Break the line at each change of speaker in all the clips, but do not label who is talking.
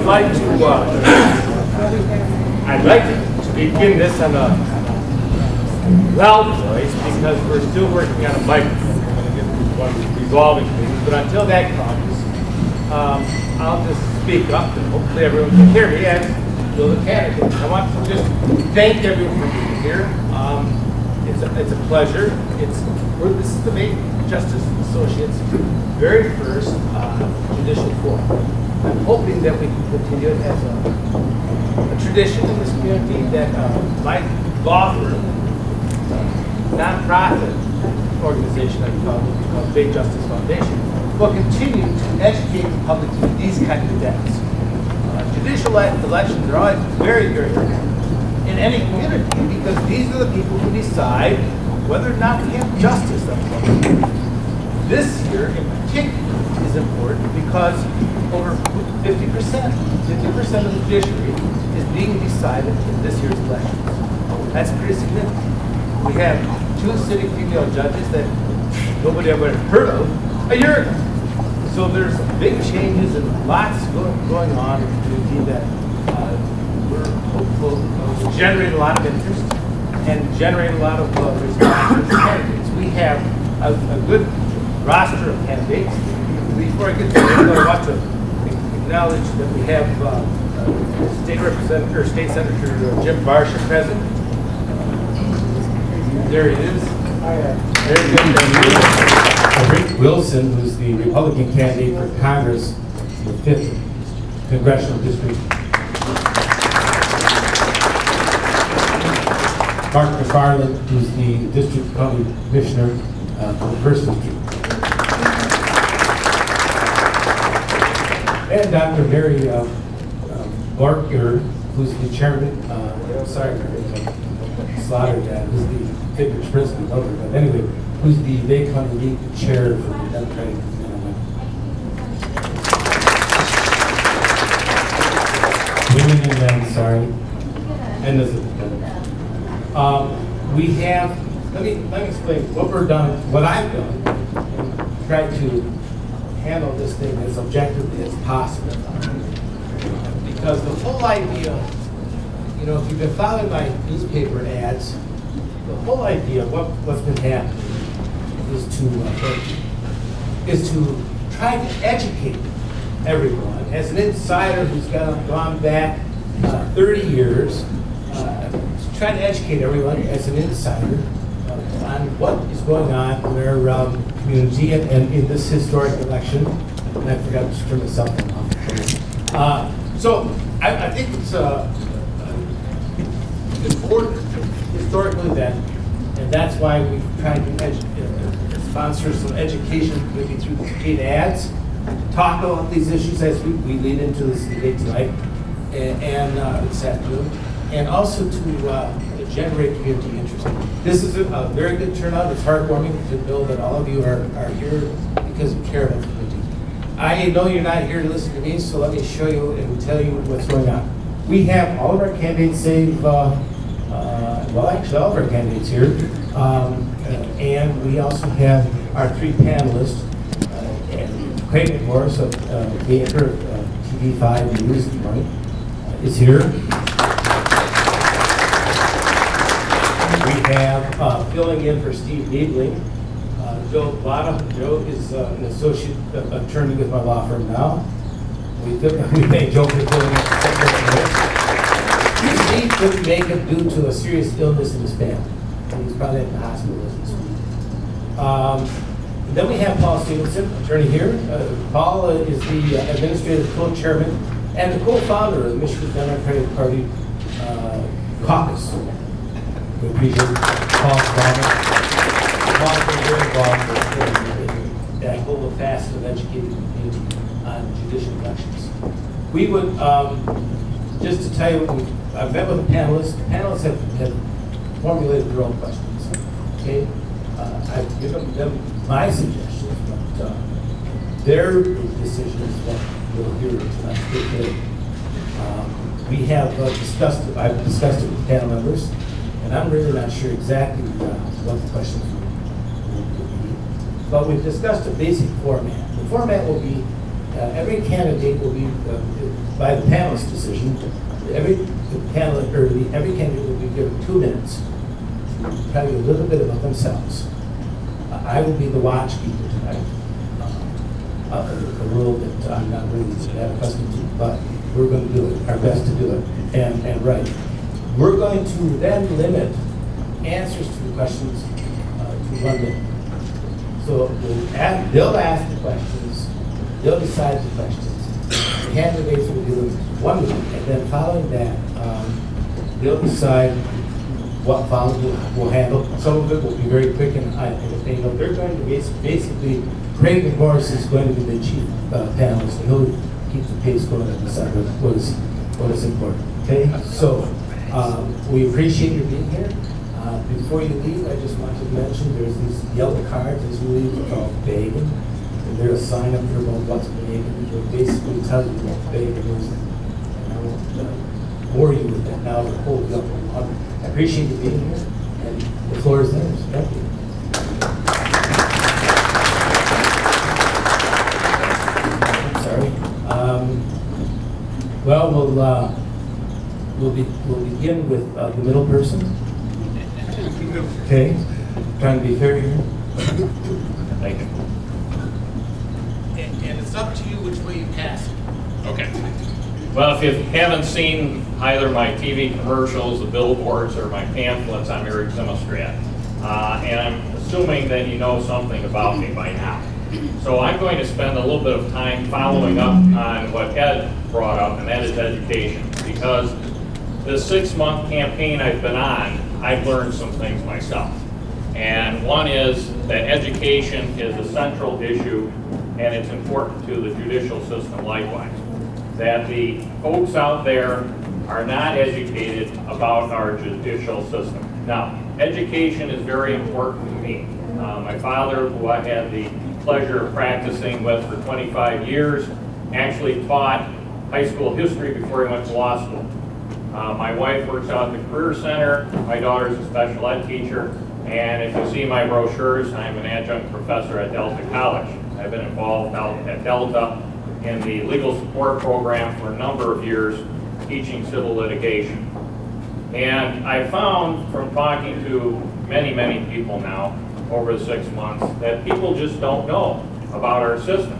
I'd like to begin this on a loud voice because we're still working on a microphone. We're going to get one resolving things, but until that comes, I'll just speak up and hopefully everyone can hear me as will the candidates. I want to just thank everyone for being here. It's a pleasure. This is the Maine Justice Associates' very first judicial forum. I'm hoping that we can continue it as a tradition in this community that my law firm, nonprofit organization I call it, called Big Justice Foundation, will continue to educate the public through these kind of events. Judicial elections are always very, very important in any community because these are the people who decide whether or not we have justice. This year in particular is important because over 50% of the judiciary is being decided in this year's elections. That's pretty significant. We have 2 sitting female judges that nobody ever heard of a year ago. So there's big changes and lots going on in the community that we're hopeful will generate a lot of interest and generate a lot of response from candidates. We have a good roster of candidates. Before I get to that, I want to acknowledge that we have State Representative, or State Senator Jim Barsha present. There he is. Very good.
Rick Wilson, who's the Republican candidate for Congress in the 5th Congressional District. Mark McFarland, who's the District County Commissioner for the 1st District. And Dr. Mary Barker, who's the chairman, slaughtered that, who's the Vickers president of it, but anyway, who's the Bay County League chair for the Democratic Women and Men, sorry. And this is we have, let me explain what I've done, and tried to handle this thing as objectively as possible. Because the whole idea, if you've been following my newspaper ads, the whole idea of what's been happening is to try to educate everyone. As an insider who's gone back 30 years, to try to educate everyone as an insider on what is going on in our community and in this historic election. And I forgot to turn this up. So I think it's important historically that, and that's why we've tried to sponsor some education maybe through these paid ads, talk about these issues as we lead into this debate tonight and this afternoon, and also to generate community interest. This is a very good turnout. It's heartwarming to know that all of you are here because you care about the community. I know you're not here to listen to me, so let me show you and tell you what's going on. We have all of our candidates save, well, actually all of our candidates here, and we also have our 3 panelists, Craig McMorris of Gator TV5 News this morning is here. We have filling in for Steve Niebling, Joe Blada. Joe is an associate attorney with my law firm now. We thank Joe for filling in for Secretary. Steve couldn't make it due to a serious illness in his family. He's probably in the hospital as we speak. Then we have Paul Stevenson, attorney here. Paul is the administrative co-chairman and the co-founder of the Michigan Democratic Party caucus. We appreciate Paul's involvement. Paul's been very involved in that whole facet of educating the community on judicial elections. We would, just to tell you, I've met with the panelists. The panelists have formulated their own questions. Okay, I've given them my suggestions, but their decision is what you'll hear tonight. We have I've discussed it with panel members, and I'm really not sure exactly what the questions will be. But we've discussed a basic format. The format will be, every candidate will be by the panelist decision, every candidate will be given 2 minutes to tell you a little bit about themselves. I will be the watchkeeper tonight. A rule that I'm not really that accustomed to, but we're going to do it, our best to do it, and right. We're going to then limit answers to the questions to 1 minute. So they'll ask the questions, they'll decide the questions. The candidates will give them 1 minute, and then following that, they'll decide what follows we'll handle. Some of it will be very quick and you know, they're going to basically, Craig Morris is going to be the chief panelist, and he'll keep the pace going and decide what is important. Okay, so we appreciate you being here. Before you leave, I just wanted to mention there's these yellow cards as you leave called bacon. And there's a sign up there about what's bacon. It will basically tell you what bacon is. And I won't bore you with that now to hold you up on water. I appreciate you being here, and the floor is theirs. Thank you. I'm sorry. Well, we'll begin with the middle person. Okay, trying to be fair here. Thank you.
And it's up to you which way you pass it.
Okay. Well, if you haven't seen either my TV commercials, the billboards, or my pamphlets, I'm Eric Zimmerstrat. And I'm assuming that you know something about me by now. So I'm going to spend a little bit of time following up on what Ed brought up, and that is education. Because this 6-month campaign I've been on, I've learned some things myself. And one is that education is a central issue, and it's important to the judicial system likewise. That the folks out there are not educated about our judicial system. Now, education is very important to me. My father, who I had the pleasure of practicing with for 25 years, actually taught high school history before he went to law school. My wife works out at the Career Center. My daughter's a special ed teacher. And if you see my brochures, I'm an adjunct professor at Delta College. I've been involved out at Delta in the legal support program for a number of years, teaching civil litigation. And I found from talking to many, many people now over the 6 months that people just don't know about our system.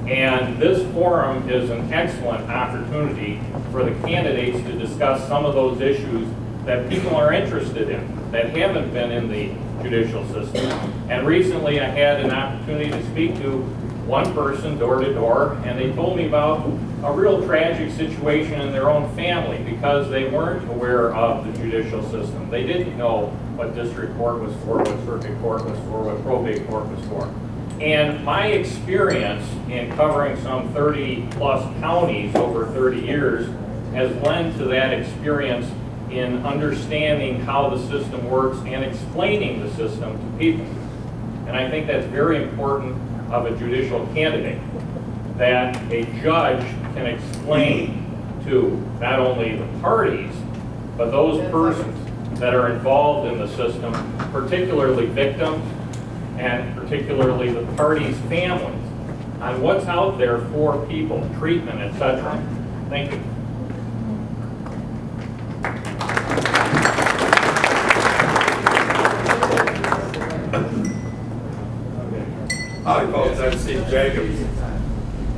And this forum is an excellent opportunity for the candidates to discuss some of those issues that people are interested in, that haven't been in the judicial system. And recently I had an opportunity to speak to one person door to door, and they told me about a real tragic situation in their own family because they weren't aware of the judicial system. They didn't know what district court was for, what circuit court was for, what probate court was for. And my experience in covering some 30 plus counties over 30 years has lent to that experience in understanding how the system works and explaining the system to people. And I think that's very important of a judicial candidate, that a judge can explain to not only the parties, but those persons that are involved in the system, particularly victims, and particularly the parties' families, on what's out there for people, treatment, etc. Thank you.
Hi folks, I'm Steve Jacobs.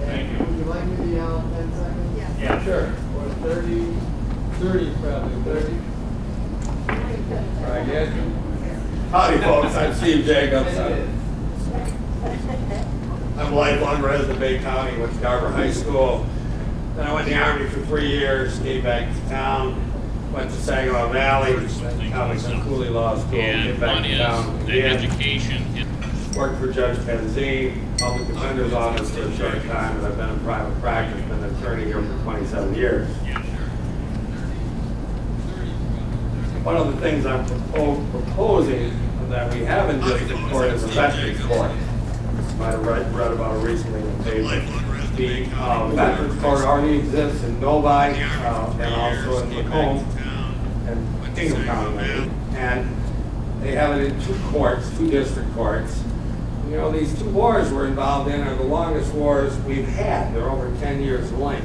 Thank you.
Would you like me to yell 10 seconds?
Yeah, sure.
Or 30, 30 probably, 30. Try again.
Howdy folks, I'm Steve Jacobs. I'm a lifelong resident of Bay County, went to Garber High School. Then I went in the Army for 3 years, came back to town, went to Saginaw Valley, Alex and Cooley Law School, came
And
back
one
to town
is the
again.
education.
Worked for Judge Penzine, Public Defender's Office for a short time, and I've been in private practice, been an attorney here for 27 years. One of the things I'm proposing that we have in district court is a veterans court. You might have read about it recently in the paper. The veterans court already exists in Novi and also in Macomb and Kingdom County. And they have it in 2 courts, 2 district courts. You know, these 2 wars we're involved in are the longest wars we've had. They're over 10 years in length.